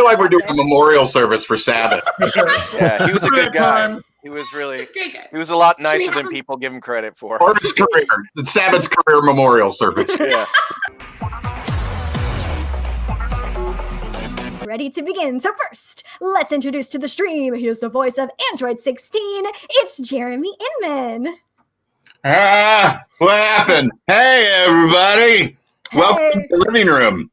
like we're doing a memorial service for Sabat. Yeah, he was a good guy. He was really, he was a lot nicer than people give him credit for. Or his career. It's Sabat's career memorial service. Yeah. Ready to begin. So first, let's introduce to the stream. Here's the voice of Android 16. It's Jeremy Inman. What happened? Hey, everybody. Hey. Welcome to the living room.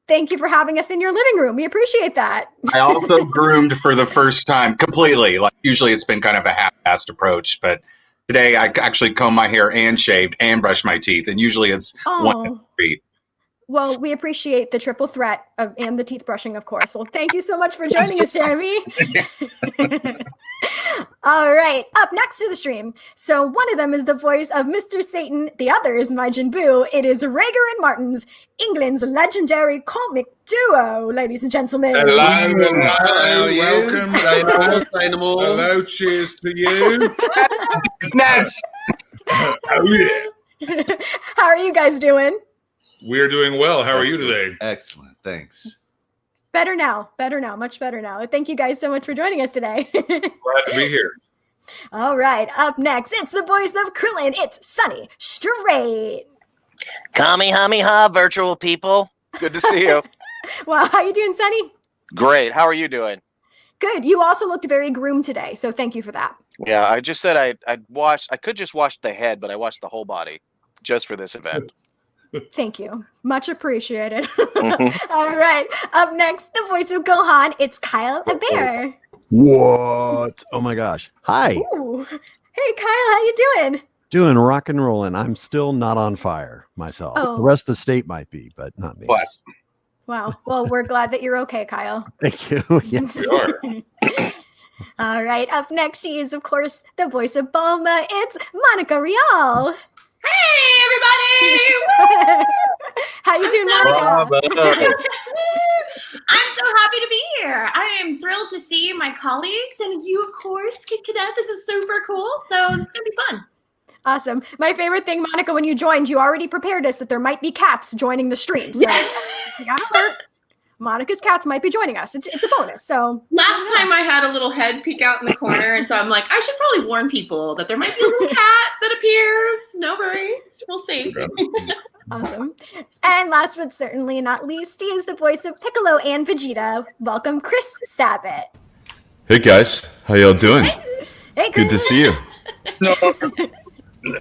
Thank you for having us in your living room. We appreciate that. I also groomed for the first time completely. Like usually it's been kind of a half-assed approach, but today I actually combed my hair and shaved and brushed my teeth. And usually it's one feet. Well, we appreciate the triple threat and the teeth brushing, of course. Well, thank you so much for joining us, Jeremy. All right, up next to the stream. So one of them is the voice of Mr. Satan. The other is Majin Buu. It is Rager and Martin's, England's legendary comic duo, ladies and gentlemen. Hello, welcome. Hello, cheers to you. Nice. Oh, yeah. How are you guys doing? We're doing well. How are you today? Excellent. Thanks. Better now, much better now. Thank you guys so much for joining us today. Glad to be here. All right, up next, it's the voice of Krillin. It's Sonny Strait. Kamehameha, virtual people. Good to see you. Well, how you doing, Sonny? Great. How are you doing? Good. You also looked very groomed today, so thank you for that. Yeah, I just said I'd watched. I could just watch the head, but I watched the whole body just for this event. Thank you. Much appreciated. All right. Up next, the voice of Gohan. It's Kyle Hebert. What? Oh my gosh. Hi. Ooh. Hey, Kyle. How you doing? Doing rock and rolling. I'm still not on fire myself. Oh. The rest of the state might be, but not me. Bless. Wow. Well, we're glad that you're okay, Kyle. Thank you. Yes. We are. All right. Up next, she is, of course, the voice of Bulma. It's Monica Rial. Hey, everybody! How you doing, Monica? I'm so happy to be here. I am thrilled to see my colleagues and you, of course, Kid Cadet. This is super cool. So it's going to be fun. Awesome. My favorite thing, Monica, when you joined, you already prepared us that there might be cats joining the stream. So you got alert. Monica's cats might be joining us. It's a bonus. So last time I had a little head peek out in the corner, and so I'm like, I should probably warn people that there might be a little cat that appears. No worries. We'll see. Awesome. And last but certainly not least, he is the voice of Piccolo and Vegeta. Welcome, Chris Sabat. Hey guys, how y'all doing? Hey, Good to Chris. see you.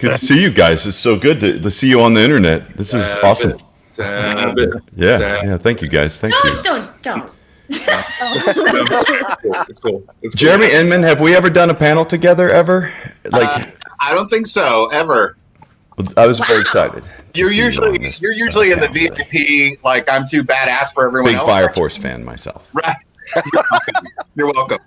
Good to see you guys. It's so good to see you on the internet. This is awesome. Yeah. Thank you guys. Thank you. Don't. It's cool. Jeremy Inman, have we ever done a panel together ever? Like, I don't think so, ever. I was very excited. You're usually in the VIP. Like I'm too badass for everyone Big else. Fire Force fan myself. Right. You're welcome.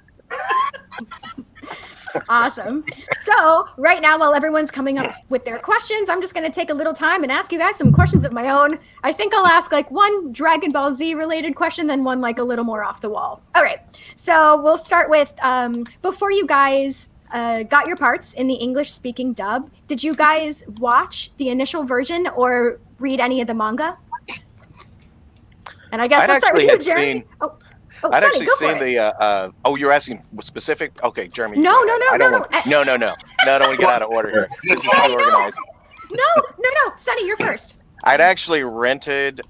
Awesome. So right now, while everyone's coming up with their questions, I'm just going to take a little time and ask you guys some questions of my own. I think I'll ask like one Dragon Ball Z related question, then one like a little more off the wall. All right. So we'll start with before you guys got your parts in the English speaking dub, did you guys watch the initial version or read any of the manga? And I guess let's start with you, Jeremy. I'd Sonny, actually go for seen it. the. You're asking specific. Okay, Jeremy. No. No. I don't want to get out of order here. This is too organized. No. Sonny, you're first. I'd actually rented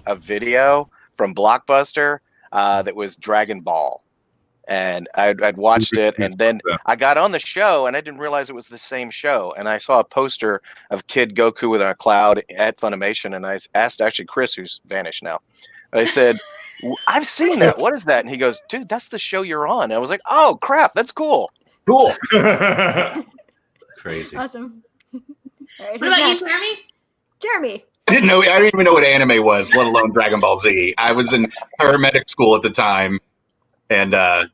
a video from Blockbuster that was Dragon Ball, and I'd watched it, and then I got on the show, and I didn't realize it was the same show, and I saw a poster of Kid Goku with a cloud at Funimation, and I asked actually Chris, who's vanished now, and I said, I've seen that. What is that? And he goes, dude, that's the show you're on. And I was like, oh, crap. That's cool. Cool. Crazy. Awesome. All right, What about you, Jeremy? Jeremy. I didn't even know what anime was, let alone Dragon Ball Z. I was in paramedic school at the time, and I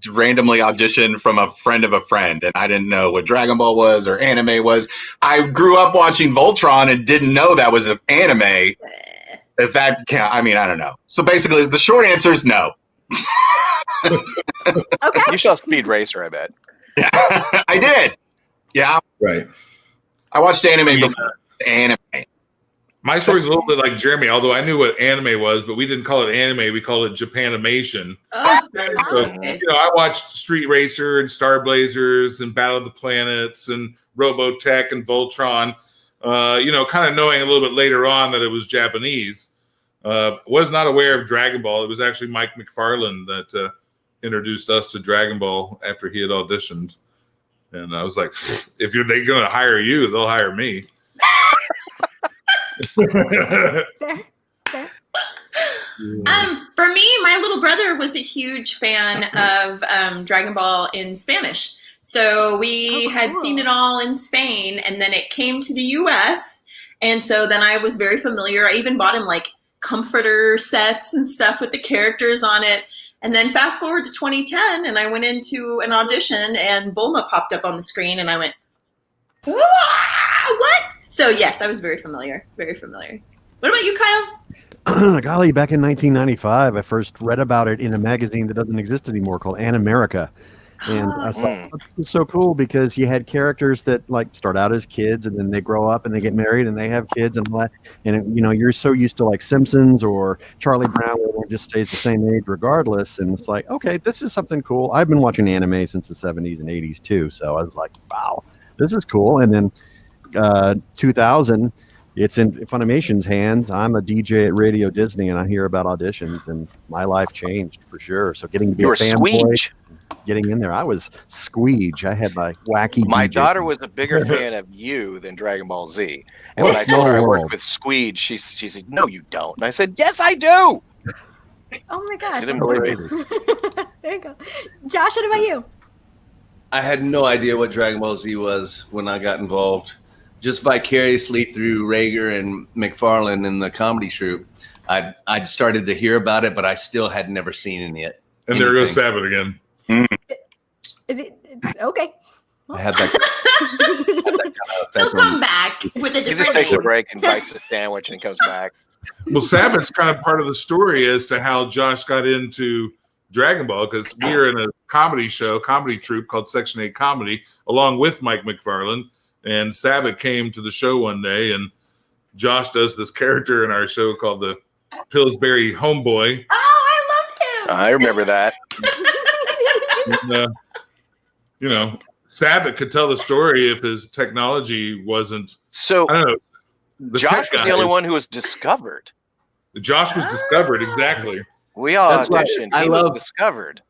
randomly auditioned from a friend of a friend, and I didn't know what Dragon Ball was or anime was. I grew up watching Voltron and didn't know that was an anime. If that count, I mean, I don't know. So basically, the short answer is no. Okay. You saw Speed Racer, I bet. Yeah, I did. Yeah. Right. I watched anime before anime. My story's a little bit like Jeremy, although I knew what anime was, but we didn't call it anime. We called it Japanimation. Oh, So, I watched Street Racer and Star Blazers and Battle of the Planets and Robotech and Voltron, kind of knowing a little bit later on that it was Japanese. Was not aware of Dragon Ball. It was actually Mike McFarland that introduced us to Dragon Ball after he had auditioned. And I was like, if they're going to hire you, they'll hire me. Fair. For me, my little brother was a huge fan of Dragon Ball in Spanish. So we had seen it all in Spain, and then it came to the US. And so then I was very familiar. I even bought him like comforter sets and stuff with the characters on it. And then fast forward to 2010, and I went into an audition, and Bulma popped up on the screen, and I went, what? So yes, I was very familiar. Very familiar. What about you, Kyle? Golly, back in 1995, I first read about it in a magazine that doesn't exist anymore called America. And I thought it was so cool because you had characters that like start out as kids and then they grow up and they get married and they have kids and all that. And you're so used to like Simpsons or Charlie Brown where everyone just stays the same age regardless. And it's like, okay, this is something cool. I've been watching anime since the 70s and 80s too. So I was like, wow, this is cool. And then 2000, it's in Funimation's hands. I'm a DJ at Radio Disney and I hear about auditions and my life changed for sure. So getting to be a fanboy. Getting in there, I was Squeege. I had my wacky. My DJ. daughter was a bigger fan of you than Dragon Ball Z. And when I told her I worked with Squeege, she said, "No, you don't." And I said, "Yes, I do." Oh my gosh! She didn't believe me. There you go. Josh, what about you? I had no idea what Dragon Ball Z was when I got involved. Just vicariously through Rager and McFarlane and the comedy troupe, I'd started to hear about it, but I still had never seen it yet. And there goes Sabat again. Is it okay? I had that. He'll come back with a different. He just takes a break and bites a sandwich and comes back. Well, Sabat's kind of part of the story as to how Josh got into Dragon Ball because we were in a comedy troupe called Section 8 Comedy, along with Mike McFarland. And Sabat came to the show one day, and Josh does this character in our show called the Pillsbury Homeboy. Oh, I love him. I remember that. And, Sabat could tell the story if his technology wasn't. So I don't know. Josh was the only one who was discovered. Josh was discovered, exactly. We all That's right. auditioned. He was discovered.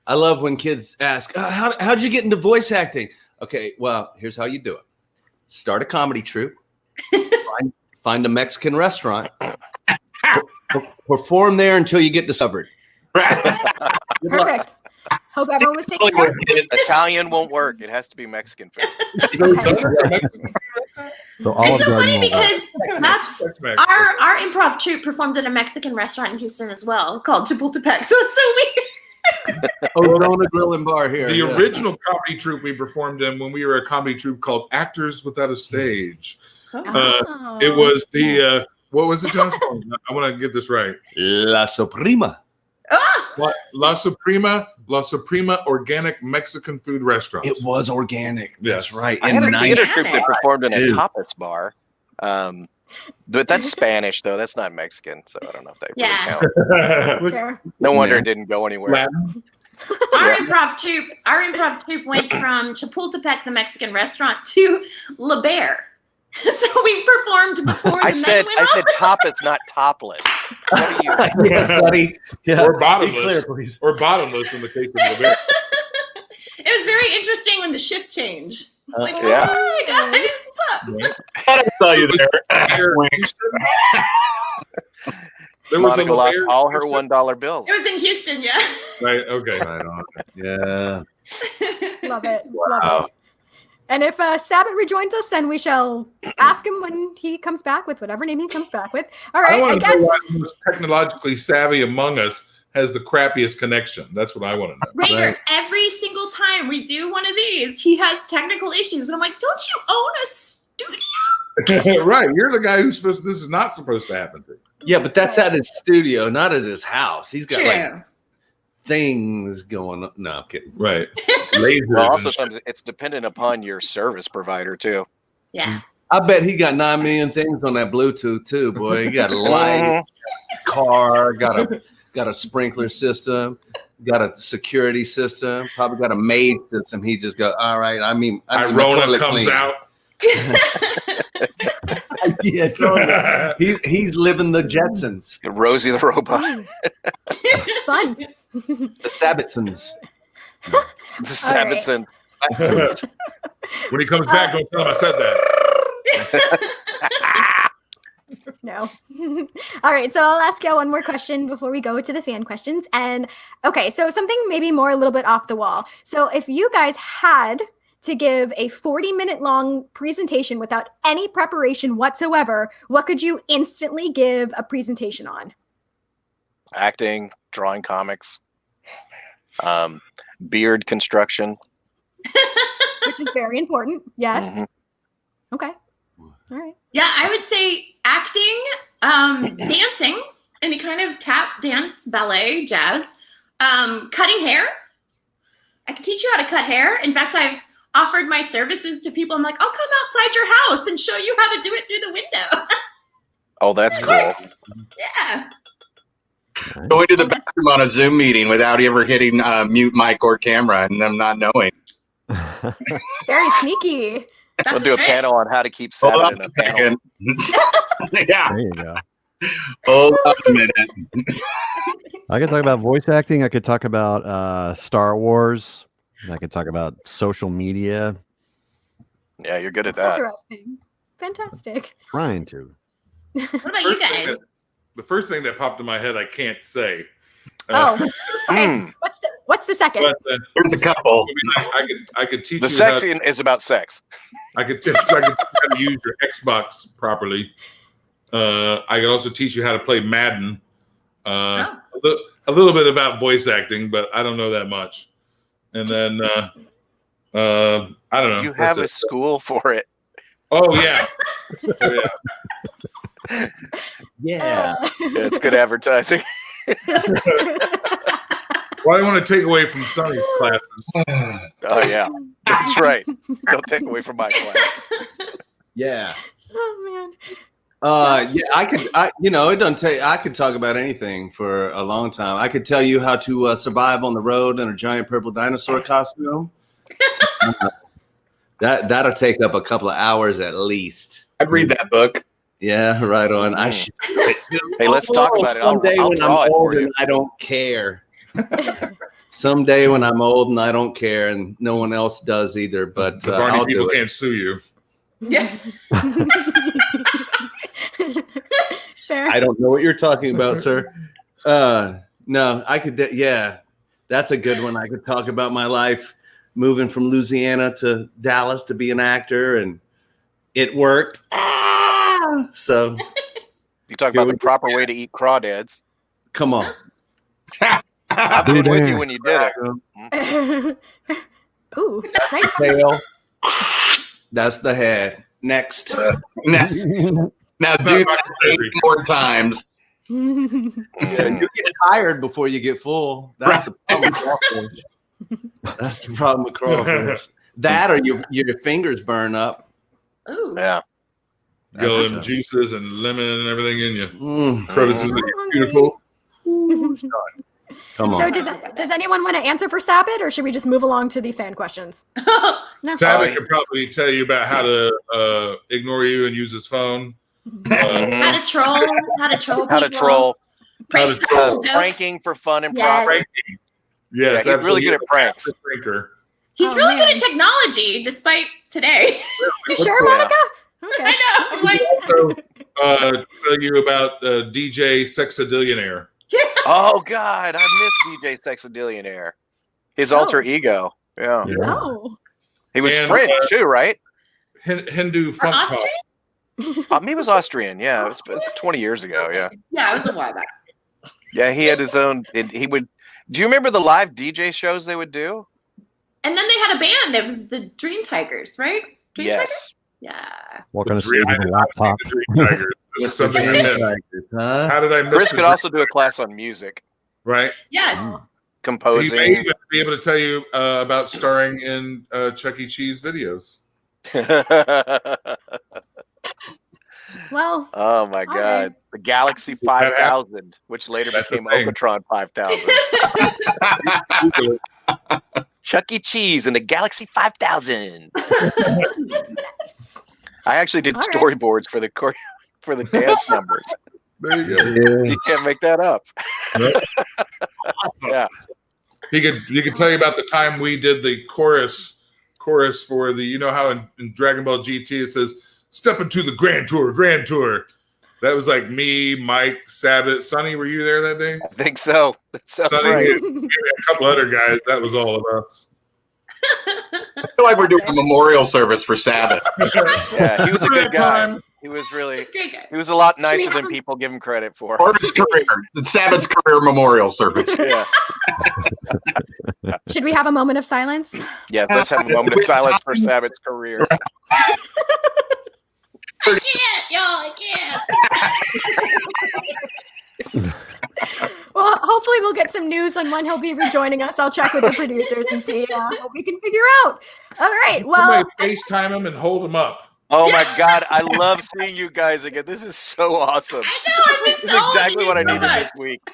I love when kids ask, how'd you get into voice acting? Okay, well, here's how you do it. Start a comedy troupe. find a Mexican restaurant. Perform there until you get discovered. Perfect. Hope everyone was taking notes. Italian won't work. It has to be Mexican food. So all It's of so Dragon funny Ball. because that's our improv troupe performed at a Mexican restaurant in Houston as well called Chapultepec. So it's so weird. Corona Grill and Bar here. The original comedy troupe we performed in when we were a comedy troupe called Actors Without a Stage. It was the what was it, Josh? I want to get this right. La Suprema. La Suprema Organic Mexican Food Restaurant. It was organic. That's right. I had a theater troupe that performed in a tapas bar. But that's Spanish, though. That's not Mexican, so I don't know if that really counts. No wonder it didn't go anywhere. Our improv troupe went from Chapultepec, the Mexican restaurant, to La Bear. So we performed before I said tapas, not topless. What are you? Yes, buddy. Yeah. Or bottomless. Be clear, please. Or bottomless in the case of the bear. It was very interesting when the shift changed. It's like, yeah. oh my guys, I saw you there. There was Monica lost all her $1 bills. It was in Houston, yeah. Right. Okay. Right on. Yeah. Love it. Love it. And if Sabat rejoins us, then we shall ask him when he comes back with whatever name he comes back with. All right, I I guess. know why the most technologically savvy among us has the crappiest connection. That's what I want to know. Rager, every single time we do one of these, he has technical issues. And I'm like, don't you own a studio? Right. You're the guy who's this is not supposed to happen to. Yeah, but that's at his studio, not at his house. He's got True. like things going on. No, I'm kidding. Right. Lasers Well, also, and shit. it's dependent upon your service provider, too. Yeah. I bet he got 9 million things on that Bluetooth too, boy. He got a light, car, got a sprinkler system, got a security system, probably got a maid system. He just go, all right. I mean Irona comes out. Yeah, totally. He's living the Jetsons. Rosie the robot. Fun. The Sabatsons. The Sabatsons. Right. When he comes back, don't tell him I said that. No. All right, so I'll ask you one more question before we go to the fan questions. And okay, so something maybe more a little bit off the wall. So if you guys had to give a 40-minute long presentation without any preparation whatsoever, what could you instantly give a presentation on? Acting, drawing comics, beard construction. Which is very important. Yes. Mm-hmm. Okay. All right. Yeah, I would say acting, dancing, any kind of tap, dance, ballet, jazz, cutting hair. I can teach you how to cut hair. In fact, I've offered my services to people. I'm like, I'll come outside your house and show you how to do it through the window. Oh, that's cool. Yeah. Going to the bathroom on a Zoom meeting without ever hitting mute mic or camera and them not knowing. Very sneaky. We'll do a panel on how to keep Sabat in a panel. Yeah. There you go. Hold on a minute. I could talk about voice acting. I could talk about Star Wars. I could talk about social media. Yeah, you're good at that. Interesting. Fantastic. Trying to. What about you guys? The first thing that popped in my head, I can't say. Okay. What's the second? But, There's a couple. I could teach the you. The second is about sex. I could teach you how to use your Xbox properly. I could also teach you how to play Madden. A little bit about voice acting, but I don't know that much. And then I don't know. You have a school for it. Oh yeah. Yeah. It's good advertising. Well, I want to take away from Sonny's classes. Oh yeah, that's right. Don't take away from my class. Yeah. Oh man. Yeah, it doesn't take. I could talk about anything for a long time. I could tell you how to survive on the road in a giant purple dinosaur costume. That'll take up a couple of hours at least. I'd read that book. Yeah, right on. I should. Hey, let's talk about it. Someday I'll when draw I'm it old for you. and I don't care. Someday when I'm old and I don't care, and no one else does either. But the Barney I'll people do it. can't sue you. Yeah. Fair. I don't know what you're talking about, sir. No, I could. Yeah, that's a good one. I could talk about my life moving from Louisiana to Dallas to be an actor, and it worked. So You talk about the proper way to eat crawdads. come on. I've been with you when you did it. Ooh, nice. Tail. That's the head. Next. Now do that 8 more times. And you get tired before you get full. That's the problem with crawfish. That's the problem with crawfish. That or your fingers burn up. Ooh. Yeah. Got them juices and lemon and everything in you. Mm. Crevices are beautiful. Come on. So does anyone want to answer for Sabat, or should we just move along to the fan questions? No. Sabat can probably tell you about how to ignore you and use his phone. How to troll people. How to troll. Prank jokes. Pranking for fun and Yes. profit. Pranking. Yes, Yeah, he's really good at pranks. Pranker. He's Oh, really man. good at technology, despite today. You sure, Yeah. Monica? Okay. I know. I'm like, Also, tell you about DJ Sexadillionaire. Oh God, I miss DJ Sexadillionaire. His alter ego. Yeah. Oh. He was And, French too, right? Hindu for funk pop. Austrian? He was Austrian. Yeah, it was 20 years ago. Yeah. Yeah, it was a while back. Yeah, he had his own. He would. Do you remember the live DJ shows they would do? And then they had a band. It was the Dream Tigers, right? Dream Tigers? Yes. Yeah. Walking to The see Dream- with a laptop. The Dream Tigers. This is something I missed. Huh? How did I miss Chris the could also do a class on music, right? Yes. Oh. He may composing. even be able to tell you about starring in Chuck E. Cheese videos. Well. Oh my God, right. the Galaxy 5000, which later became Okatron 5000. Chuck E. Cheese and the Galaxy 5000. I actually did storyboards for the dance numbers. There you go. You can't make that up. Nope. Yeah. He could tell you about the time we did the chorus for the, you know how in Dragon Ball GT it says step into the Grand Tour. That was like me, Mike, Sabat, Sonny. Were you there that day? I think so. That's Sonny, right. maybe a couple other guys. That was all of us. I feel like we're doing a memorial service for Sabat. Yeah, he was a good guy. He was really. He was a lot nicer than people give him credit for. Or his career. It's Sabat's career memorial service. Yeah. Should we have a moment of silence? Yeah, let's have a moment of silence for Sabat's career. I can't, y'all. I can't. Well, hopefully we'll get some news on when he'll be rejoining us. I'll check with the producers and see what we can figure out. All right. Well, FaceTime him and hold him up. Oh my God, I love seeing you guys again. This is so awesome. I know. This is exactly what I needed this week.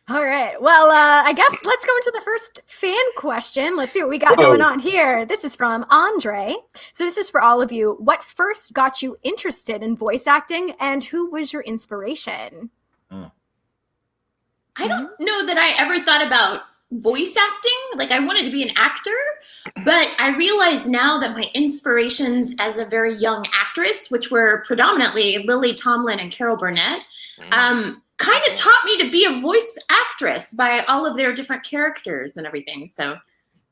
all right. Well, I guess let's go into the first fan question. Let's see what we got going on here. This is from Andre. So this is for all of you. What first got you interested in voice acting, and who was your inspiration? I don't know that I ever thought about voice acting. Like, I wanted to be an actor, but I realize now that my inspirations as a very young actress, which were predominantly Lily Tomlin and Carol Burnett, kind of taught me to be a voice actress by all of their different characters and everything. So,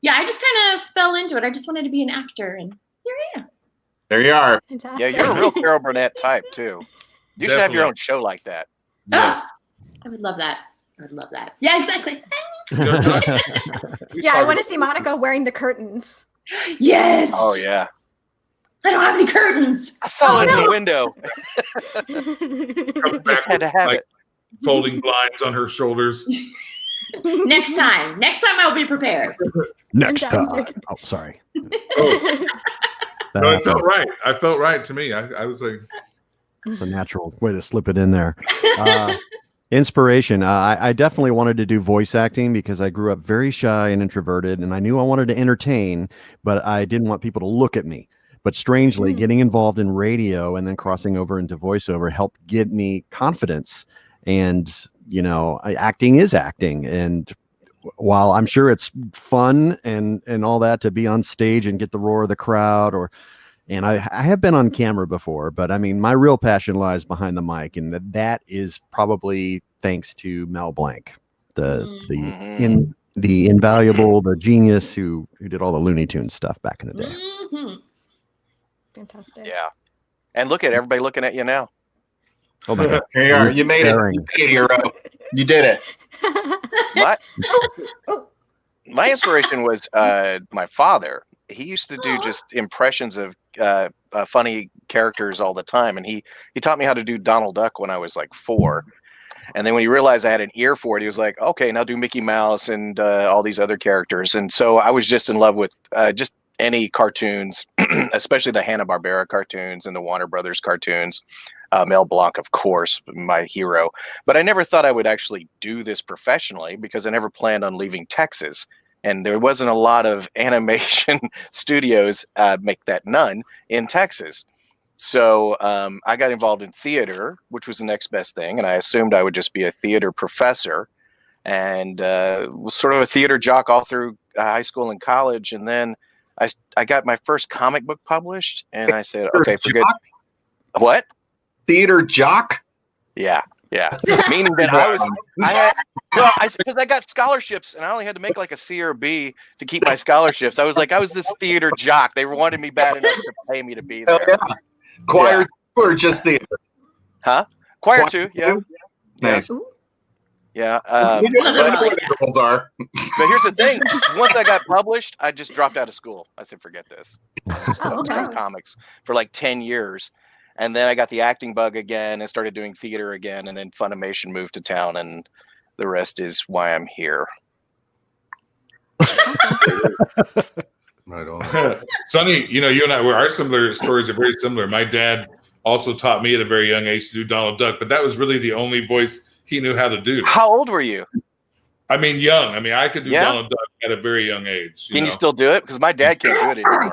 yeah, I just kind of fell into it. I just wanted to be an actor, and here I am. There you are. Fantastic. Yeah, you're a real Carol Burnett type too. You should have your own show like that. Oh, I would love that. I would love that. Yeah, exactly. Yeah, I want to see Monica wearing the curtains. Yes. Oh yeah. I don't have any curtains. I saw it in the window. Just had to have like it. Folding blinds on her shoulders. Next time I'll be prepared. Next time. Oh, sorry. Oh. No, it felt right. I felt right to me. I was like, it's a natural way to slip it in there. Inspiration. I definitely wanted to do voice acting because I grew up very shy and introverted, and I knew I wanted to entertain, but I didn't want people to look at me. But strangely, getting involved in radio and then crossing over into voiceover helped give me confidence. And, you know, acting is acting. And while I'm sure it's fun and all that to be on stage and get the roar of the crowd, and I have been on camera before, but I mean, my real passion lies behind the mic, and that is probably thanks to Mel Blanc, the invaluable, the genius who did all the Looney Tunes stuff back in the day. Fantastic. Yeah. And look at everybody looking at you now. Oh my God. Here you are. You made it. You made it, hero. You did it. My inspiration was my father. He used to do just impressions of funny characters all the time, and he taught me how to do Donald Duck when I was like 4. And then when he realized I had an ear for it, he was like, "Okay, now do Mickey Mouse and all these other characters." And so I was just in love with just any cartoons, especially the Hanna-Barbera cartoons and the Warner Brothers cartoons. Mel Blanc, of course, my hero. But I never thought I would actually do this professionally because I never planned on leaving Texas. And there wasn't a lot of animation studios, make that none, in Texas. So I got involved in theater, which was the next best thing. And I assumed I would just be a theater professor and was sort of a theater jock all through high school and college. And then I got my first comic book published. And I said, okay, forget. What? Theater jock? Yeah. Meaning that because I got scholarships and I only had to make like a C or a B to keep my scholarships. I was this theater jock. They wanted me bad enough to pay me to be there. Yeah. Choir 2 or just theater? Huh? Choir 2, yeah. Nice. Yeah. But here's the thing. Once I got published, I just dropped out of school. I said, forget this. I was doing comics for like 10 years. And then I got the acting bug again and started doing theater again. And then Funimation moved to town, and the rest is why I'm here. Right on. Sonny, you and I, our similar stories are very similar. My dad also taught me at a very young age to do Donald Duck, but that was really the only voice he knew how to do. How old were you? I mean, young. I mean, I could do Donald Duck at a very young age. Can you still do it? Because my dad can't do it anymore.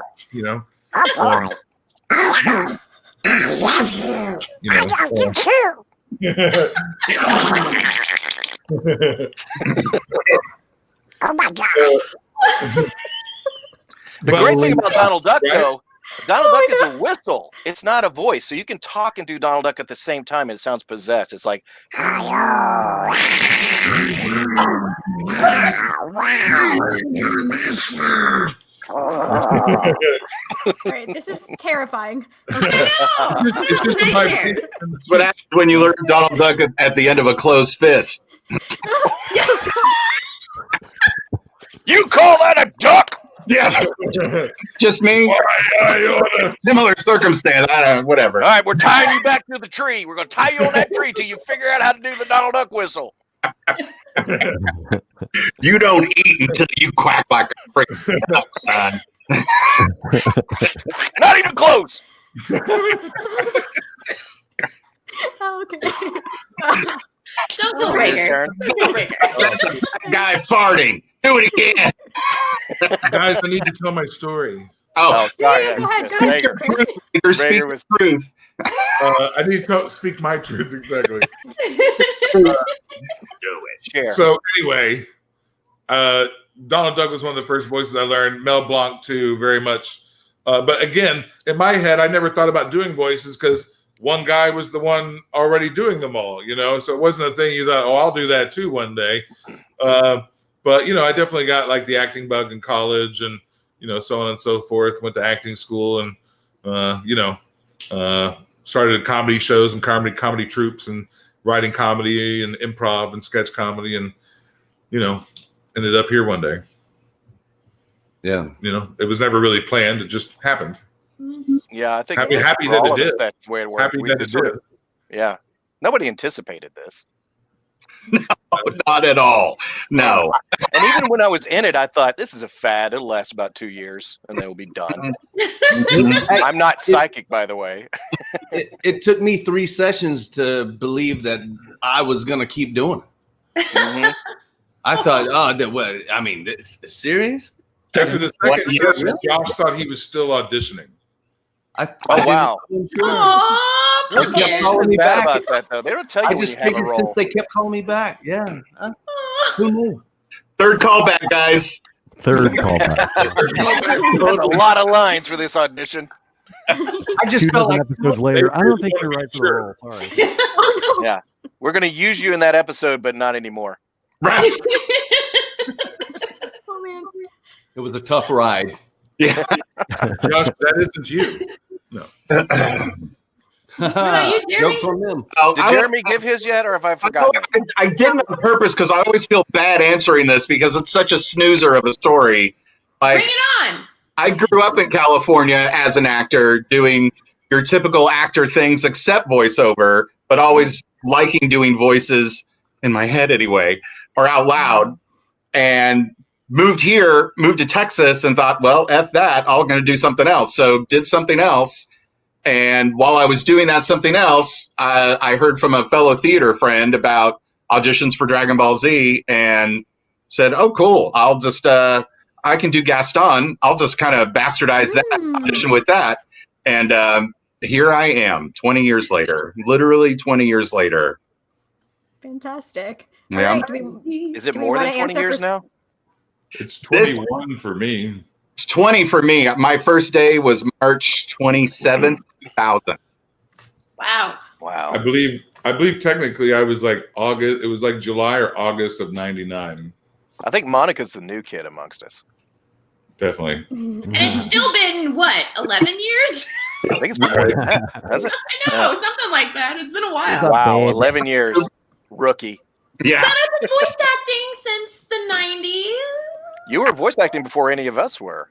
Oh my God. The great thing about Donald Duck, though, Donald Duck is a whistle. It's not a voice. So you can talk and do Donald Duck at the same time, and it sounds possessed. It's like, All right, this is terrifying. Okay. It's just a nightmare. That's what happens when you learn Donald Duck at the end of a closed fist. you call that a duck? Yes. Just me. Similar circumstance. I don't know, whatever. All right, we're tying you back to the tree. We're going to tie you on that tree till you figure out how to do the Donald Duck whistle. You don't eat until you quack like a freaking duck, son. Not even close. Okay. Don't go Rager. Don't go Rager. Guy farting. Do it again. Guys, I need to tell my story. Oh, sorry. Go ahead. Rager, speak the truth. I need to speak my truth, exactly. Do it. Share. So anyway, Donald Duck was one of the first voices I learned. Mel Blanc too, very much. But again, in my head, I never thought about doing voices because one guy was the one already doing them all, So it wasn't a thing you thought, oh, I'll do that too one day. But I definitely got like the acting bug in college, and so on and so forth. Went to acting school, and started comedy shows and comedy troupes, and writing comedy and improv and sketch comedy, and ended up here one day. Yeah, it was never really planned; it just happened. Yeah, I think happy for that all it of us, did. that's the way it worked. Happy that it did. Yeah, nobody anticipated this. No, not at all. No. And even when I was in it, I thought this is a fad. It'll last about 2 years, and then it'll be done. I'm not psychic, by the way. It took me 3 sessions to believe that I was gonna keep doing it. Mm-hmm. I thought, it's serious? After the second session, Josh thought he was still auditioning. Wow. Aww, They kept calling me bad back. about that, though. They don't tell you I when just you have a figured role. since they kept calling me back. Yeah. Who knew? Third callback, guys. Third callback. That's a lot of lines for this audition. I just felt like episodes later. I don't think you're right for the role. Sorry. Yeah. We're going to use you in that episode, but not anymore. Right. Oh man. it was a tough ride. Yeah. Josh, that isn't you. No. What about you, Jeremy? Jokes on them. Did Jeremy give his yet, or have I forgotten? I didn't on purpose because I always feel bad answering this because it's such a snoozer of a story. Like, Bring it on. I grew up in California as an actor doing your typical actor things except voiceover, but always liking doing voices in my head anyway, or out loud. And moved to Texas and thought, well, F that, I'm going to do something else. So did something else. And while I was doing that something else, I heard from a fellow theater friend about auditions for Dragon Ball Z and said, oh, cool. I'll just, I can do Gaston. I'll just kind of bastardize that audition with that. And here I am 20 years later, literally 20 years later. Fantastic. Yeah. All right, Is it do we more than wanna 20 answer years for- now? It's 21 for me. It's 20 for me. My first day was March 27th, 2000. Wow. Wow. I believe technically I was like August. It was like July or August of '99. I think Monica's the new kid amongst us. Definitely. And it's still been, what, 11 years? I think it's been more than that, hasn't it? I know, something like that. It's been a while. Wow, babe. 11 years. Rookie. Yeah. But I've been voice acting since the 90s. You were voice acting before any of us were.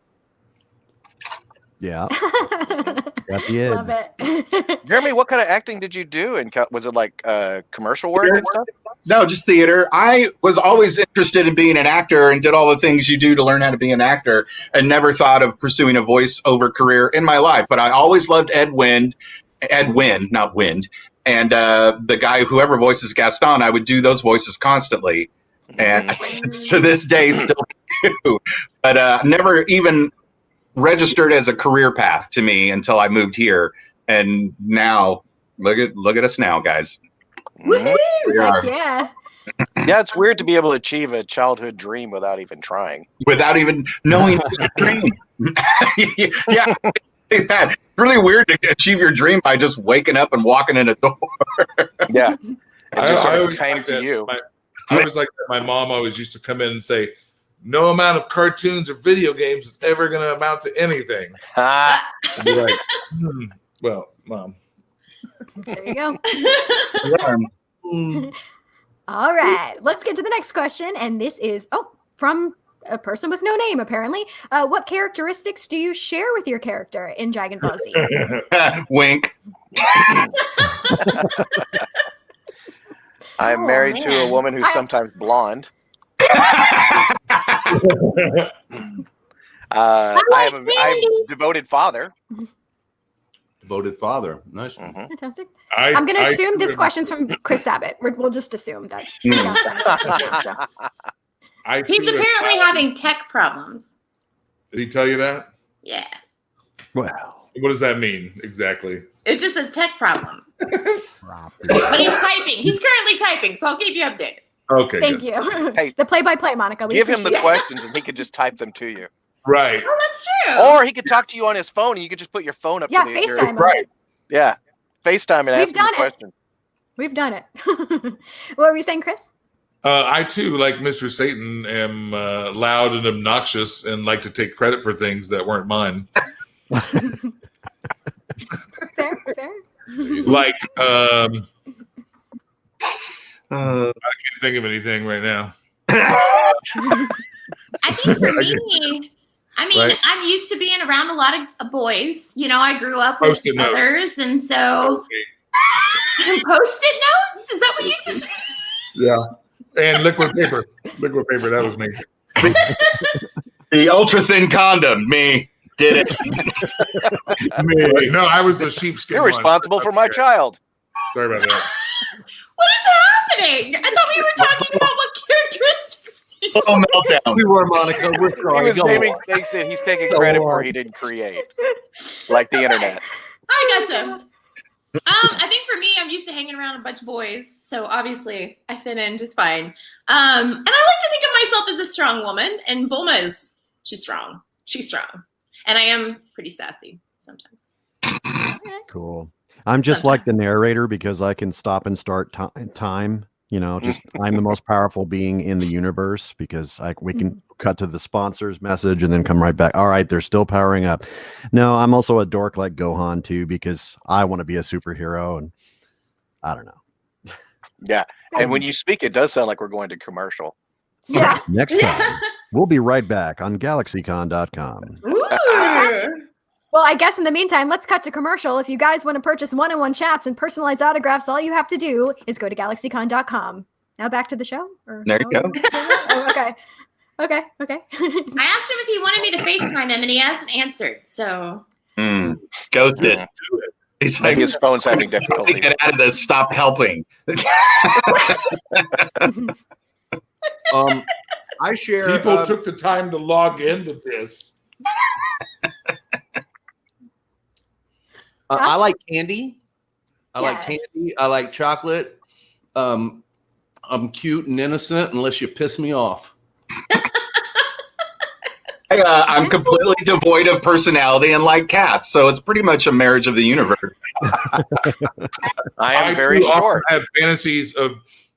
Yeah. Got the Love edge. it. Jeremy, what kind of acting did you do? And was it like commercial work and stuff? No, just theater. I was always interested in being an actor and did all the things you do to learn how to be an actor, and never thought of pursuing a voiceover career in my life. But I always loved Ed Wynn, not Wind, and the guy, whoever voices Gaston, I would do those voices constantly. And to this day still do. But never even registered as a career path to me until I moved here. And now, look at us now, guys. Woohoo! We are. Yeah. Yeah, it's weird to be able to achieve a childhood dream without even trying. Without even knowing your dream. Yeah. It's really weird to achieve your dream by just waking up and walking in a door. Yeah. It just I sort of always came like to that. you. I always like that. My mom always used to come in and say, no amount of cartoons or video games is ever going to amount to anything. Ah, I'd be like, well, Mom. There you go. Yeah. All right, let's get to the next question. And this is, from a person with no name, apparently. What characteristics do you share with your character in Dragon Ball Z? Wink. I'm married to a woman who's sometimes blonde. I'm a devoted father. Devoted father. Nice. Mhm. Fantastic. I'm going to assume this question's from Chris Sabat. We'll just assume that. He's apparently having tech problems. Did he tell you that? Yeah. Well, what does that mean exactly? It's just a tech problem. But he's typing. He's currently typing, so I'll keep you updated. Okay. Thank good. you. Hey, the play-by-play, Monica. We give him the appreciate it. questions and he could just type them to you. Right. Oh, that's true. Or he could talk to you on his phone and you could just put your phone up Yeah, to the FaceTime him. Right. Yeah. FaceTime and We've ask him done the it. question. We've done it. What were you saying, Chris? I too, like Mr. Satan, am loud and obnoxious and like to take credit for things that weren't mine. Fair. Like, I can't think of anything right now. I think for me, Right. I'm used to being around a lot of boys. You know, I grew up with Post-it notes. brothers, and so Post-it notes? Is that what you just said? Yeah. And liquid paper. Liquid paper, that was me. The ultra thin condom, me. Did it. Me. No, I was the sheepskin. You're one. responsible for my child. Sorry about that. What is happening? I thought we were talking about what characteristics. Little meltdown. We were, Monica. We're He sorry. was Go naming on. things that he's taking credit where he didn't create. Like the internet. I gotcha. I think for me, I'm used to hanging around a bunch of boys, so obviously I fit in just fine. And I like to think of myself as a strong woman, and Bulma she's strong. She's strong. And I am pretty sassy sometimes. Cool. I'm just like the narrator because I can stop and start time. You know, just I'm the most powerful being in the universe because we can cut to the sponsor's message and then come right back. All right, they're still powering up. No, I'm also a dork like Gohan too because I want to be a superhero and I don't know. Yeah. And when you speak, it does sound like we're going to commercial. Yeah. Next time, we'll be right back on GalaxyCon.com. Ooh. Well, I guess in the meantime, let's cut to commercial. If you guys want to purchase one-on-one chats and personalized autographs, all you have to do is go to GalaxyCon.com. Now back to the show. There you go. Oh, okay. I asked him if he wanted me to FaceTime him, and he hasn't answered. So Ghosted. Mm. He's Maybe like, his phone's having difficulty. get out of this. Stop helping. I share. People took the time to log into this. I like candy. I like Yes. candy. I like chocolate. I'm cute and innocent unless you piss me off. I'm completely devoid of personality and like cats, so it's pretty much a marriage of the universe. I am very too often short. have fantasies of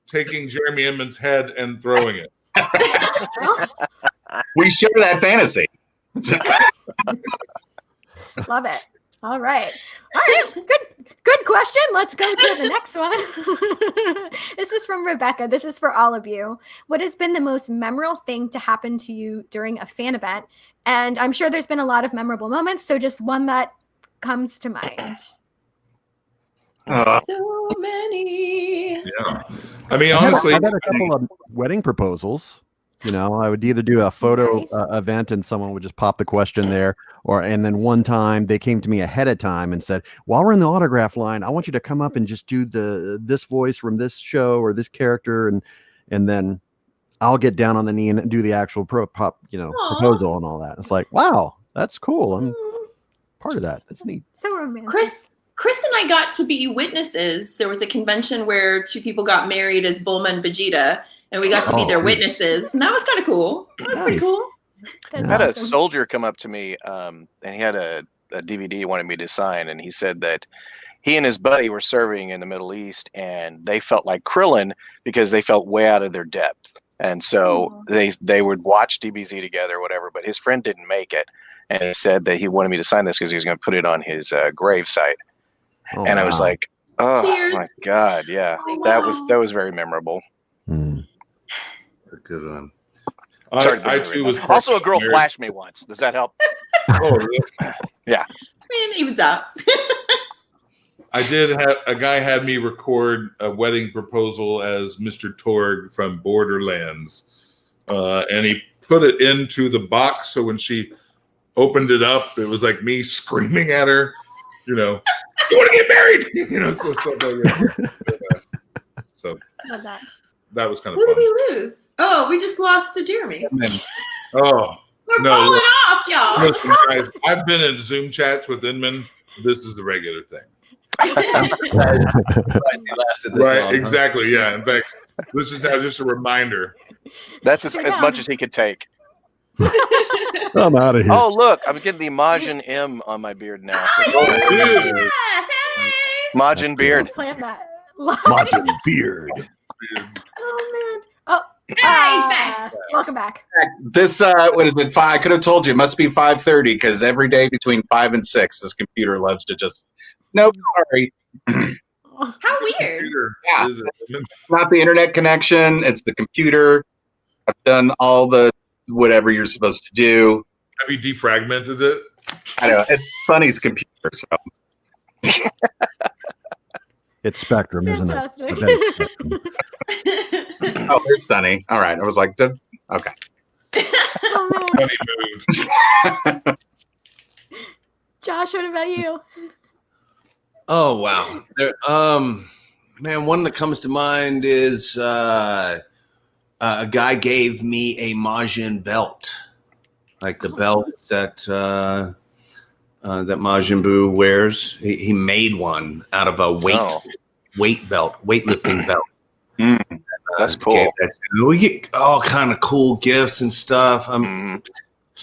taking Jeremy Inman's head and throwing it. We share that fantasy. Love it. All right. Good question. Let's go to the next one. This is from Rebecca. This is for all of you. What has been the most memorable thing to happen to you during a fan event? And I'm sure there's been a lot of memorable moments, so just one that comes to mind. So many. Yeah. I mean, honestly, I got a couple of wedding proposals. You know, I would either do a photo Nice. event and someone would just pop the question there, and then one time they came to me ahead of time and said, while we're in the autograph line, I want you to come up and just do this voice from this show or this character, and then I'll get down on the knee and do the actual proposal and all that. It's like, wow, that's cool. I'm part of that. That's neat. So romantic. Chris and I got to be witnesses. There was a convention where two people got married as Bulma and Vegeta, and we got to be their witnesses. And that was kind of cool. That was pretty cool. That's I had a awesome. soldier come up to me, and he had a DVD he wanted me to sign, and he said that he and his buddy were serving in the Middle East, and they felt like Krillin because they felt way out of their depth. And so they would watch DBZ together or whatever, but his friend didn't make it. And he said that he wanted me to sign this because he was going to put it on his grave site. And I was like, oh Tears. my God. Yeah, Oh, that was very memorable. A good one. Sorry to I bring too it was up. Also, a girl married. flashed me once. Does that help? Oh, really? Yeah. Man, he was up. I did have a guy had me record a wedding proposal as Mr. Torg from Borderlands, and he put it into the box. So when she opened it up, it was like me screaming at her, you know, you want to get married, you know, so Love that. that was kind of Who did fun. we lose? Oh, we just lost to Jeremy. Oh, We're No, falling look. off, y'all. listen, guys, I've been in Zoom chats with Inman. This is the regular thing. Right, exactly. Yeah. In fact, this is now just a reminder. That's as much as he could take. I'm out of here. Oh, look, I'm getting the Majin M on my beard now. Dude. Majin beard. Plant that. Majin beard. Oh man. Oh, Hey, he's back. welcome back. This what is it? I could have told you it must be 5:30 because every day between 5 and 6, this computer loves to just. Nope, sorry. How weird. Yeah. Is it? It's not the internet connection. It's the computer. I've done all the whatever you're supposed to do. Have you defragmented it? I know it's Sonny's computer. So It's Spectrum, isn't it? Fantastic. But then it's Spectrum. oh, there's Sonny. All right, I was like, okay. Oh man. Funny mood. Josh, what about you? Oh wow. Man, one that comes to mind is a guy gave me a Majin belt, like the belt that that Majin Buu wears. He made one out of a weight belt, weightlifting belt. That's cool. We get all kind of cool gifts and stuff. I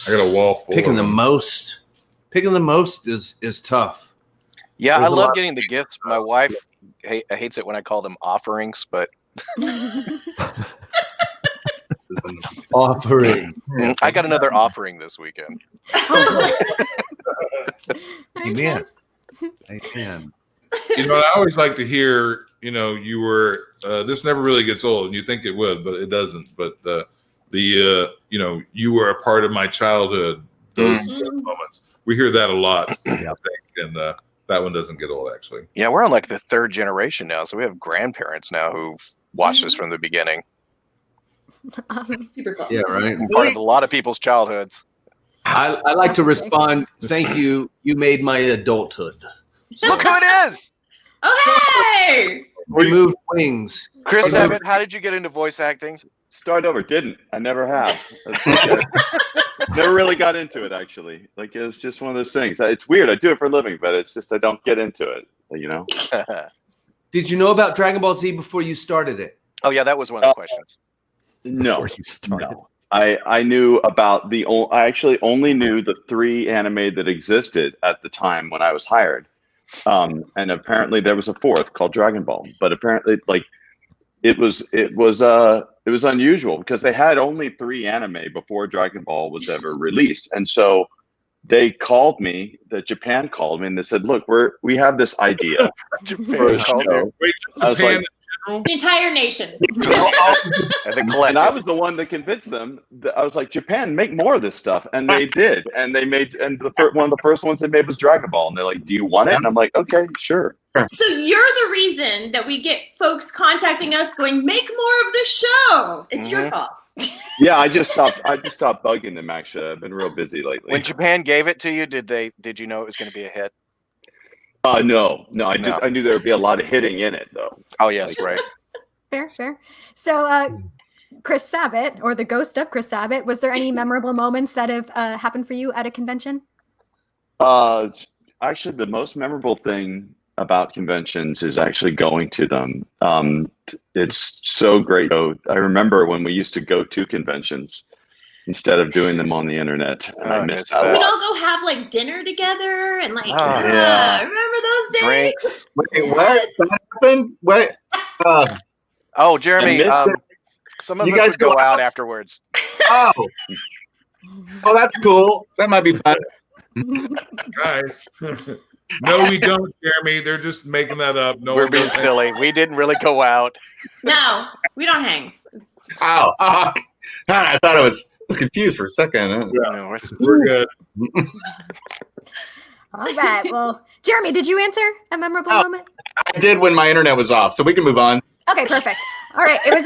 got a wall full. Picking of the them. most. Picking the most is tough. Yeah, There's I a love lot getting the gifts. My wife hates it when I call them offerings, but Offering. I got another offering this weekend. Amen. Amen. You know, I always like to hear, you know, you were, this never really gets old, and you think it would, but it doesn't. But you know, you were a part of my childhood, those moments. We hear that a lot, I think, and that one doesn't get old, actually. Yeah, we're on like the third generation now, so we have grandparents now who've watched us from the beginning. Super cool. Yeah, right. Part of a lot of people's childhoods. I like to respond. Thank you. You made my adulthood. Look who it is! Oh, hey! Removed wings. Chris Sabat, how did you get into voice acting? Start over. Didn't. I never have. Never really got into it, actually. Like, it was just one of those things. It's weird. I do it for a living, but it's just I don't get into it, you know? Did you know about Dragon Ball Z before you started it? Oh, yeah, that was one of the questions. No. Before you started. No. I knew about I actually only knew the 3 anime that existed at the time when I was hired. And apparently there was a 4th called Dragon Ball. But apparently, like, it was unusual because they had only 3 anime before Dragon Ball was ever released. And so they called me, Japan called me, and they said, look, we have this idea for a show. Wait, I was Japan like, Central? The entire nation. And I was the one that convinced them. I was like, Japan, make more of this stuff, and they did. And they made, and one of the first ones they made was Dragon Ball, and they're like, "Do you want it?" And I'm like, "Okay, sure." So you're the reason that we get folks contacting us going, "Make more of the show." It's your fault. Yeah, I just stopped bugging them. Actually, I've been real busy lately. When Japan gave it to you, did you know it was going to be a hit? No. I knew there would be a lot of hitting in it, though. Oh yes, right. Fair. So, Chris Sabat, or the ghost of Chris Sabat, was there any memorable moments that have happened for you at a convention? Actually, the most memorable thing about conventions is actually going to them. It's so great. I remember when we used to go to conventions instead of doing them on the internet, and I missed that. We'd all go have like dinner together and like, yeah. Remember those days? Wait, what? What happened? What? Oh, Jeremy, some of you us guys would go go out out? afterwards. Oh, that's cool. That might be fun. Guys. No, we don't, Jeremy. They're just making that up. No, We're being silly. We didn't really go out. No, we don't hang. Oh, I thought I was confused for a second. Yeah, No, we're good. All right. Well, Jeremy, did you answer a memorable moment? I did when my internet was off, so we can move on. Okay, perfect. All right. It was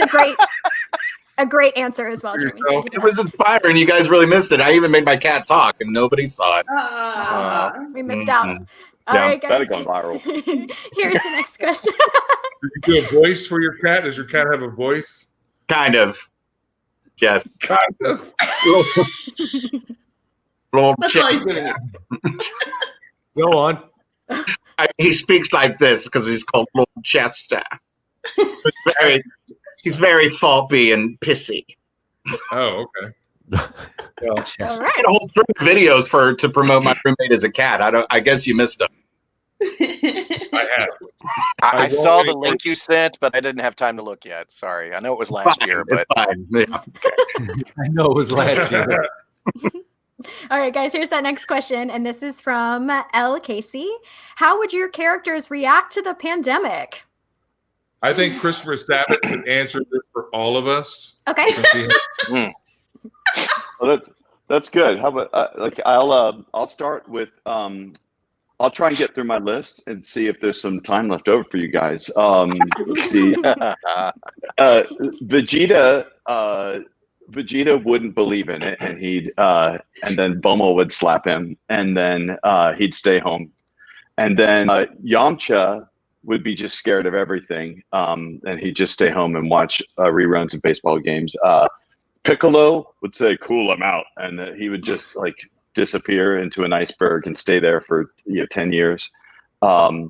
a great answer as well, Jeremy. It was inspiring. You guys really missed it. I even made my cat talk, and nobody saw it. We missed out. All Yeah, right, guys. that'd gone viral. Here's the next question. Did you do a voice for your cat? Does your cat have a voice? Kind of. Yes. Kind of. Little That's all he's good at. Go on. He speaks like this because he's called Lord Chester. He's very faulty and pissy. Oh, okay. All I right. had a whole string of videos to promote my roommate as a cat. I guess you missed them. I have. I saw the link you sent, but I didn't have time to look yet. Sorry. I know it was last year, but It's fine. Yeah. I know it was last year. All right, guys, here's that next question. And this is from Ellekacy. How would your characters react to the pandemic? I think Christopher Sabat could answer this for all of us. Okay. Well, that's good. How about I'll start with I'll try and get through my list and see if there's some time left over for you guys. Let's see. Vegeta wouldn't believe in it, and and then Bulma would slap him, and then he'd stay home, and then Yamcha would be just scared of everything, and he'd just stay home and watch reruns of baseball games. Piccolo would say, "Cool, I'm out," and he would just like disappear into an iceberg and stay there for 10 years. And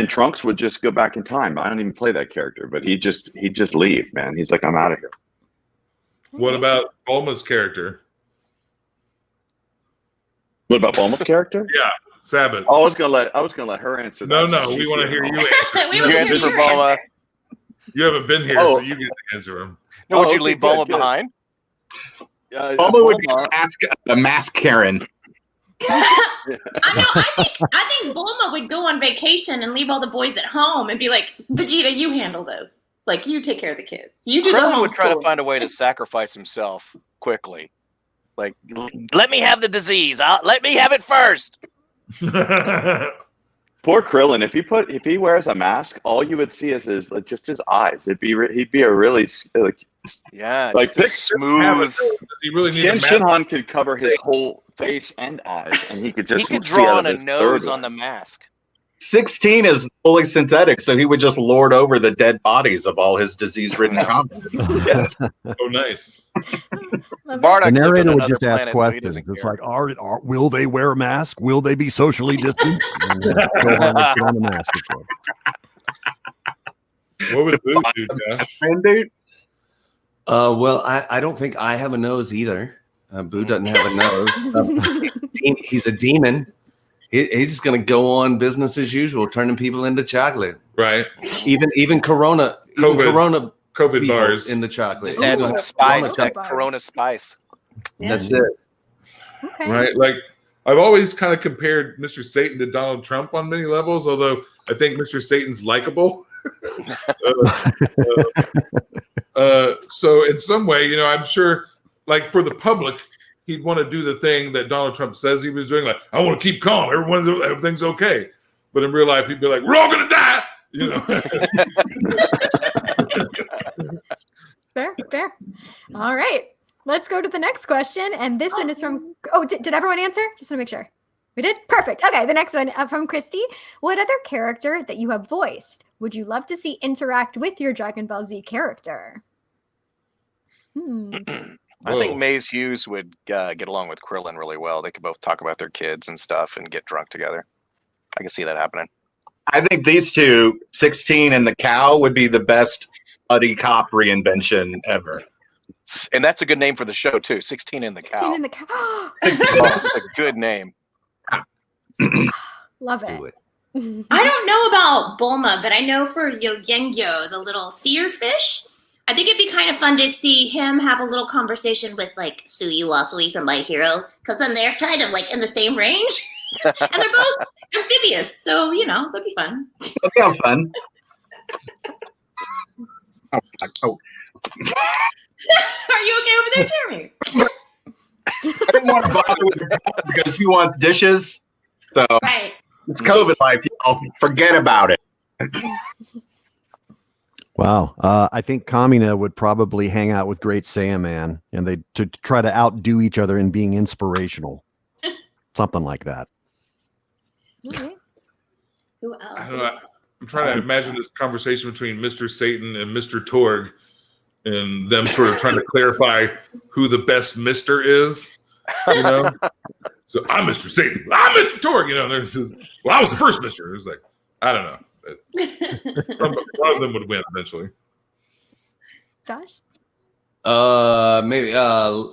Trunks would just go back in time. I don't even play that character, but he'd just leave, man. He's like, "I'm out of here." What about Bulma's character? What about Bulma's character? Yeah, Sabat. Oh, I was gonna let her answer that. No, we want to hear you answer. We you wanna answer hear for your Bulma. answer. You haven't been here, so you get to answer him. No, would you okay, leave good, Bulma good. behind? Bulma would be a mask Karen. I think Bulma would go on vacation and leave all the boys at home and be like, "Vegeta, you handle this. Like, you take care of the kids. You do the Krillin would try to homeschool." find a way to sacrifice himself quickly. Like, let me have the disease. Let me have it first. Poor Krillin. If he wears a mask, all you would see is just his eyes. He'd be a really Yeah, like just smooth. Does he really need a mask? Shinhan could cover his whole face and eyes, and he could He just could see draw out on of a his nose third on the eye. mask. 16 is fully synthetic, so he would just lord over the dead bodies of all his disease-ridden comrades. Yes. Oh, nice. Bardock The lived on narrator would another just ask planet, so he questions. doesn't It's care. like, will they wear a mask? Will they be socially distant? And then Gohan would put on the mask again. What would Boo do, Josh? Well, I don't think I have a nose either. Boo doesn't have a nose. He's a demon. He's just going to go on business as usual, turning people into chocolate. Right. Even Corona. COVID people bars. into chocolate. Just add some spice, Corona that bars. Corona spice. That's it. Okay. Right. Like, I've always kind of compared Mr. Satan to Donald Trump on many levels, although I think Mr. Satan's likable. So in some way, you know, I'm sure, like for the public, he'd want to do the thing that Donald Trump says he was doing, like, I want to keep calm, everything's okay. But in real life, he'd be like, we're all gonna die, you know. Fair. All right, let's go to the next question, and this one is from. Oh, did everyone answer? Just want to make sure. We did? Perfect. Okay, the next one from Kristie. What other character that you have voiced would you love to see interact with your Dragon Ball Z character? I think Maze Hughes would get along with Krillin really well. They could both talk about their kids and stuff and get drunk together. I can see that happening. I think these two, 16 and the cow, would be the best buddy cop reinvention ever. And that's a good name for the show, too. 16 and the cow. 16 and the cow. It's a good name. Love it. I don't know about Bulma, but I know for Yengyo, the little seer fish, I think it'd be kind of fun to see him have a little conversation with like Suyu Wasui from My Hero, because then they're kind of like in the same range, and they're both amphibious, so you know that'd be fun. That'd be fun. Oh. Are you okay over there, Jeremy? I didn't want to bother with her because he wants dishes. So right. It's COVID life, y'all. Forget about it. Wow. I think Kamina would probably hang out with Great Saiyaman, and they to try to outdo each other in being inspirational. Something like that. Okay. Who else? I don't know. I'm trying to imagine this conversation between Mr. Satan and Mr. Torg, and them sort of trying to clarify who the best Mister is. You know, so I'm Mr. Satan, I'm Mr. Torg. You know, well, I was the first Mister. It was like, I don't know. One of them would win eventually. Josh?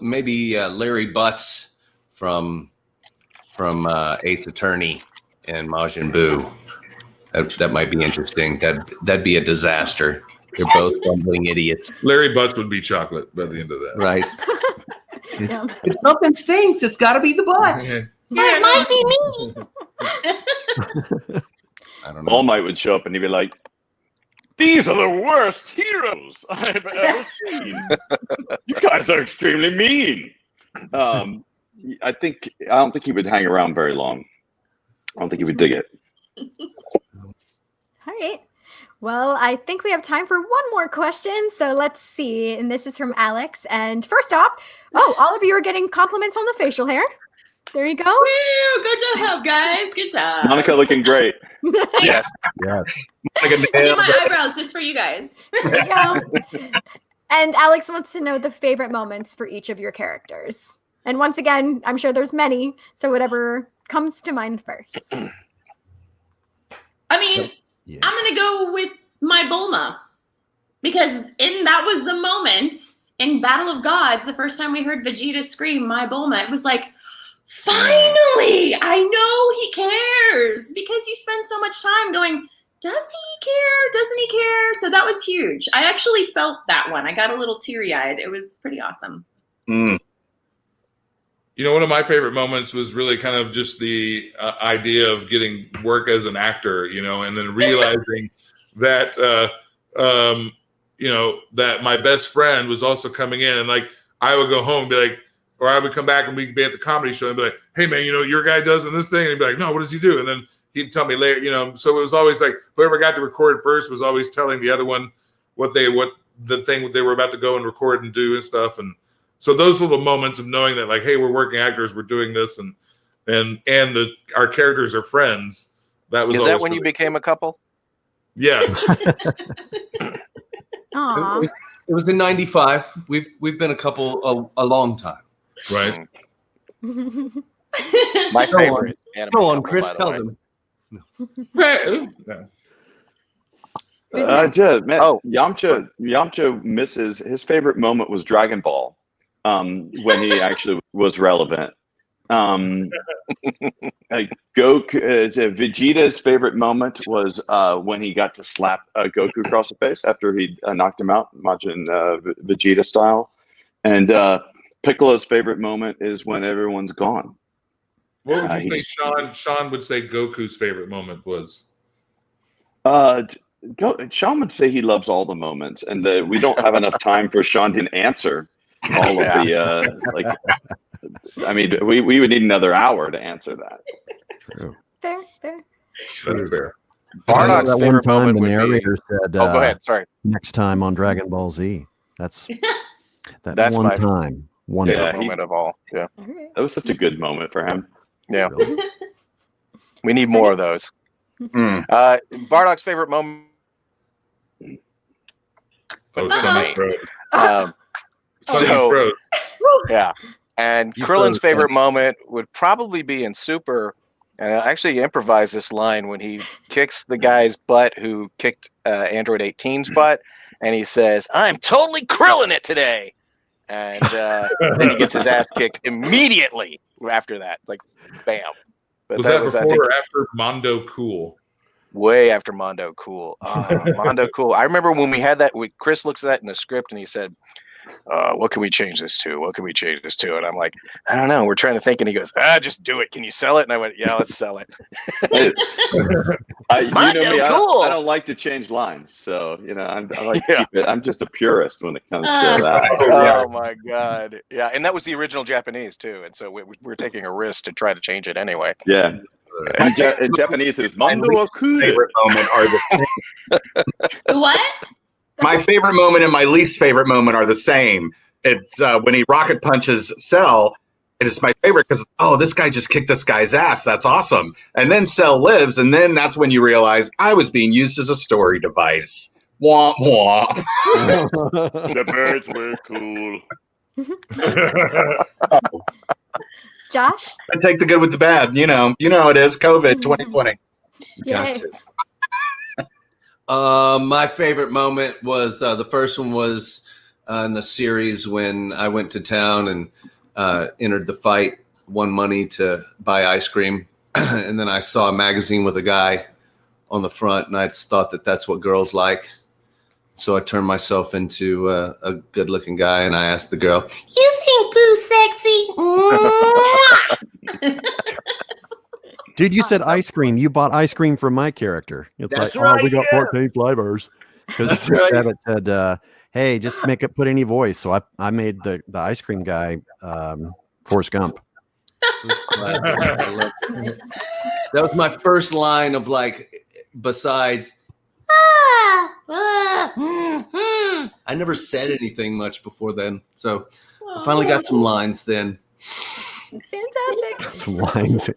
Maybe Larry Butts from Ace Attorney and Majin Buu. That might be interesting. That'd be a disaster. They're both bumbling idiots. Larry Butts would be chocolate by the end of that. Right. If something stinks, it's got to be the butts. It might be me. I don't know. All Might would show up and he'd be like, "These are the worst heroes I've ever seen. You guys are extremely mean." I don't think he would hang around very long. I don't think he would dig it. All right. Well, I think we have time for one more question. So let's see. And this is from Alex. And first off, all of you are getting compliments on the facial hair. There you go. Woo, good job, guys. Good job. Monica looking great. Yes. Yes. I did my eyebrows just for you guys. There you go. And Alex wants to know the favorite moments for each of your characters. And once again, I'm sure there's many. So whatever comes to mind first. I mean, yeah. I'm going to go with my Bulma. Because that was the moment in Battle of Gods, the first time we heard Vegeta scream, my Bulma, it was like, finally, I know he cares. Because you spend so much time going, does he care? Doesn't he care? So that was huge. I actually felt that one. I got a little teary-eyed. It was pretty awesome. Mm. You know, one of my favorite moments was really kind of just the idea of getting work as an actor, you know, and then realizing that, you know, that my best friend was also coming in. And like, I would go home and be like, or I would come back and we'd be at the comedy show and be like, hey, man, you know, your guy does this thing. And he'd be like, no, what does he do? And then he'd tell me later, you know, so it was always like whoever got to record first was always telling the other one what the thing they were about to go and record and do and stuff. And so those little moments of knowing that, like, hey, we're working actors, we're doing this, and our characters are friends. That was. Is that when you became a couple? Yes. Aww. It was in '95. We've been a couple a long time. Right. My favorite. Go on, Chris. Tell them. Yamcha misses his favorite moment was Dragon Ball. When he actually was relevant. Vegeta's favorite moment was when he got to slap Goku across the face after he knocked him out, Majin Vegeta style. And Piccolo's favorite moment is when everyone's gone. What would you think Sean would say Goku's favorite moment was? Sean would say he loves all the moments, and we don't have enough time for Sean to answer all of the I mean, we would need another hour to answer that. True. Fair. Fair. Bardock's that one favorite time moment the would be. narrator said, Oh, go ahead. Sorry. next time on Dragon Ball Z. That's That's one my time. One Favorite time. moment of all. Yeah. That was such a good moment for him. Yeah. Really. We need more of those. Bardock's favorite moment. Sonny froze. Sonny So froze. yeah, and You Krillin's froze, favorite Sonny. moment would probably be in Super. And I actually improvised this line when he kicks the guy's butt who kicked Android 18's butt, and he says, "I'm totally Krillin it today," and then he gets his ass kicked immediately after that, like bam. But Was that I before think, or after Mondo Cool? way after Mondo Cool. Mondo Cool. I remember when we had that. Chris looks at that in the script and he said, "What can we change this to? What can we change this to?" And I'm like, "I don't know. We're trying to think." And he goes, "Just do it. Can you sell it?" And I went, "Yeah, let's sell it." You know me, cool. I don't like to change lines, so I like to keep it. I'm just a purist when it comes to that. Oh my god, yeah, and that was the original Japanese too, and so we're taking a risk to try to change it anyway. Yeah. In Japanese, it's Mondo wa Kuru. Favorite moment are the What? my favorite moment and my least favorite moment are the same. It's when he rocket punches Cell. It is my favorite because, this guy just kicked this guy's ass. That's awesome. And then Cell lives, and then that's when you realize I was being used as a story device. Womp womp. The birds were cool. Josh? I take the good with the bad. You know it is COVID 2020. Yay. My favorite moment was the first one was in the series when I went to town and entered the fight, won money to buy ice cream, and then I saw a magazine with a guy on the front, and I just thought that that's what girls like. So I turned myself into a good-looking guy, and I asked the girl, You think Boo's sexy? Dude, you said ice cream. You bought ice cream from my character. It's That's like, right, we got yeah. 14 flavors. Because right. Sabat said, hey, just put any voice. So I made the ice cream guy Forrest Gump. That was my first line of besides, I never said anything much before then. So I finally got some lines then. Fantastic. Some lines.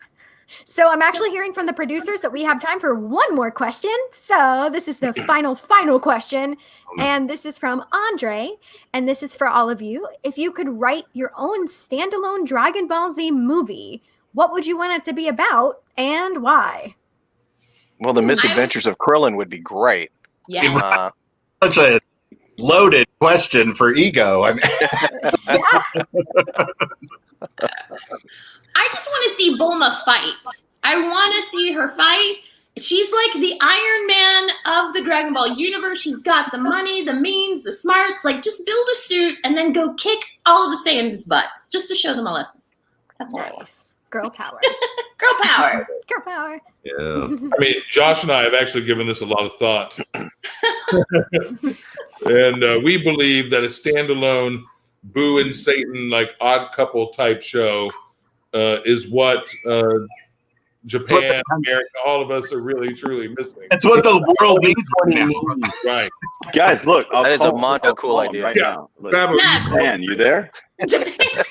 So I'm actually hearing from the producers that we have time for one more question. So this is the final question. And this is from Andre. And this is for all of you. If you could write your own standalone Dragon Ball Z movie, what would you want it to be about and why? Well, the misadventures of Krillin would be great. Yeah. Such a loaded question for ego. I mean, I just want to see Bulma fight. I want to see her fight. She's like the Iron Man of the Dragon Ball universe. She's got the money, the means, the smarts. Like, just build a suit and then go kick all of the Saiyans' butts just to show them a lesson. That's all I want. Girl power. Girl power. Girl power. Yeah. I mean, Josh and I have actually given this a lot of thought. And we believe that a standalone Boo and Satan, Odd Couple type show is what Japan, America, all of us are really, truly missing. it's what the world needs right now. Right. Guys, look. That is a Mondo Cool idea. right Yeah. now. Look, Sabat, Japan, you there? Japan.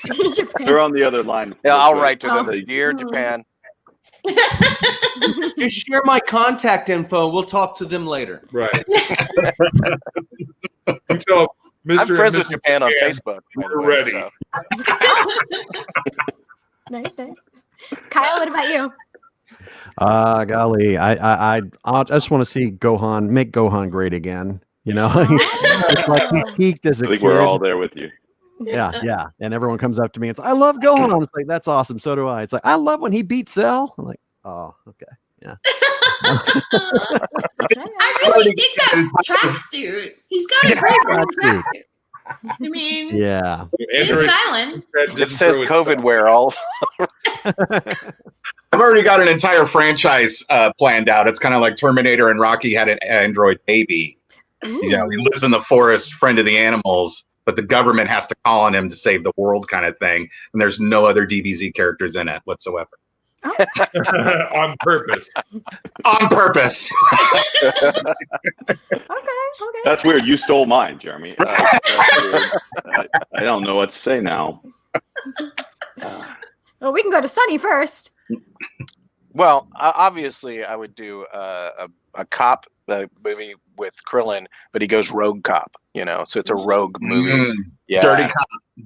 They're on the other line. Yeah, I'll write to Oh. them. Dear Japan. Just share my contact info. We'll talk to them later. right. You tell Mr. I'm friends and with Mrs. Japan on Facebook. by the We're way, ready. so. Nice. Kyle, what about you? Golly, I just want to see Gohan, make Gohan great again. It's like he peaked as a I think kid. we're all there with you. Yeah. And everyone comes up to me and says, I love Gohan. It's like, that's awesome. So do I. It's like, I love when he beat Cell. I'm like, oh, okay. Yeah. I really dig that tracksuit. He's got a great little tracksuit. I mean, Yeah. it's styling. It says COVID wear all. I've already got an entire franchise planned out. It's kind of like Terminator and Rocky had an android baby. You know, he lives in the forest, friend of the animals, but the government has to call on him to save the world kind of thing. And there's no other DBZ characters in it whatsoever. On purpose. On purpose. Okay. That's weird. You stole mine, Jeremy. I don't know what to say now. Well, we can go to Sonny first. Well, obviously, I would do a cop movie with Krillin, but he goes rogue cop. You know, so it's a rogue movie. Yeah,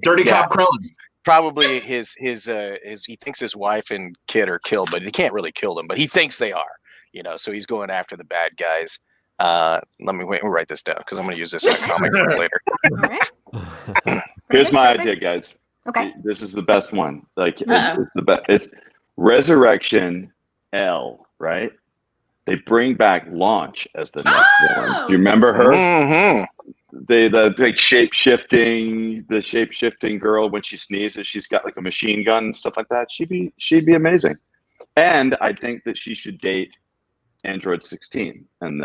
dirty cop Krillin. Probably his he thinks his wife and kid are killed, but he can't really kill them, but he thinks they are. You know, so he's going after the bad guys. Let me write this down because I'm going to use this in a comic book later. All right. Here's my idea, guys. Okay. This is the best one. Like it's the best. It's Resurrection L, right? They bring back Launch as the next one. Do you remember her? Mm-hmm. The big shape-shifting girl, when she sneezes, she's got like a machine gun and stuff like that. She'd be amazing. And I think that she should date Android 16. And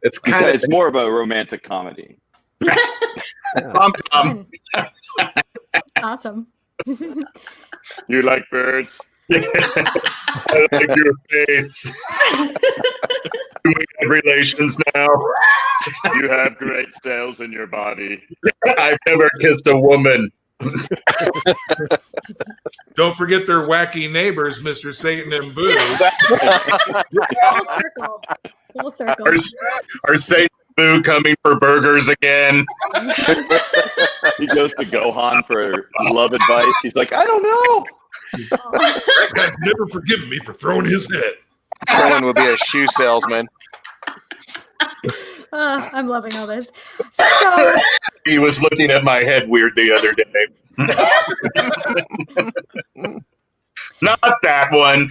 it's more of a romantic comedy. Awesome. You like birds? I like your face. Do we have relations now? You have great cells in your body. I've never kissed a woman. Don't forget their wacky neighbors, Mr. Satan and Boo. Full circle. Are Satan and Boo coming for burgers again? He goes to Gohan for love advice. He's like, I don't know. That guy's never forgiven me for throwing his head. Krillin would be a shoe salesman. I'm loving all this. So he was looking at my head weird the other day. Not that one.